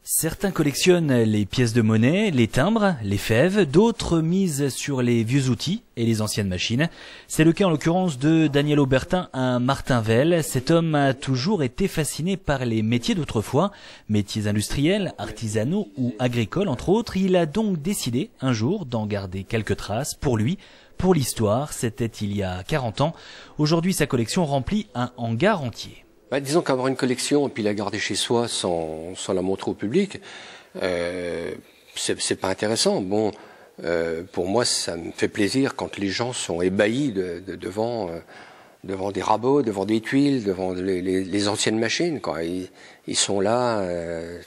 Certains collectionnent les pièces de monnaie, les timbres, les fèves, d'autres misent sur les vieux outils et les anciennes machines. C'est le cas en l'occurrence de Daniel Aubertin à Martinvel. Cet homme a toujours été fasciné par les métiers d'autrefois, métiers industriels, artisanaux ou agricoles entre autres. Il a donc décidé un jour d'en garder quelques traces pour lui, pour l'histoire. C'était il y a 40 ans. Aujourd'hui, sa collection remplit un hangar entier. Disons qu'avoir une collection et puis la garder chez soi sans la montrer au public, c'est pas intéressant. Bon, pour moi, ça me fait plaisir quand les gens sont ébahis devant des rabots, devant des tuiles, devant les anciennes machines, quoi. Ils sont là,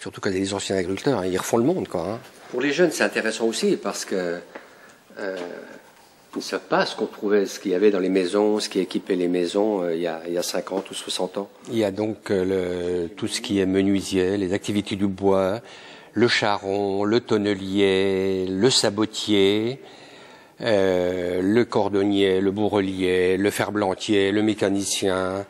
surtout quand il y a des anciens agriculteurs, ils refont le monde, quoi. Hein. Pour les jeunes, c'est intéressant aussi parce que ils ne savent pas ce qu'il y avait dans les maisons, ce qui équipait les maisons il y a 50 ou 60 ans. Il y a donc tout ce qui est menuisier, les activités du bois, le charron, le tonnelier, le sabotier, le cordonnier, le bourrelier, le ferblantier, le mécanicien,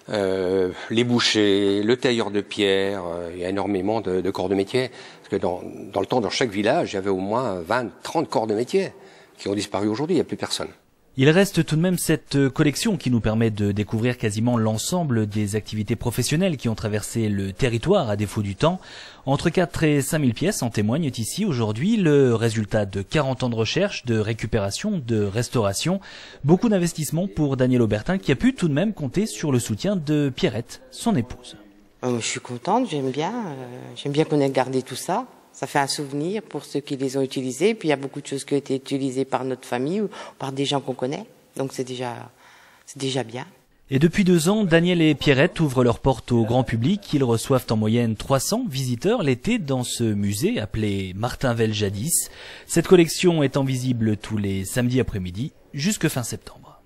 les bouchers, le tailleur de pierre. Il y a énormément de corps de métier. Parce que dans le temps, dans chaque village, il y avait au moins 20, 30 corps de métier qui ont disparu aujourd'hui, il n'y a plus personne. Il reste tout de même cette collection qui nous permet de découvrir quasiment l'ensemble des activités professionnelles qui ont traversé le territoire à défaut du temps. Entre 4 et 5 000 pièces en témoignent ici aujourd'hui, le résultat de 40 ans de recherche, de récupération, de restauration. Beaucoup d'investissements pour Daniel Aubertin qui a pu tout de même compter sur le soutien de Pierrette, son épouse. Je suis contente, j'aime bien qu'on ait gardé tout ça. Ça fait un souvenir pour ceux qui les ont utilisés. Puis il y a beaucoup de choses qui ont été utilisées par notre famille ou par des gens qu'on connaît. Donc c'est déjà bien. Et depuis 2 ans, Daniel et Pierrette ouvrent leurs portes au grand public. Ils reçoivent en moyenne 300 visiteurs l'été dans ce musée appelé Martinvel jadis. Cette collection étant visible tous les samedis après-midi jusque fin septembre.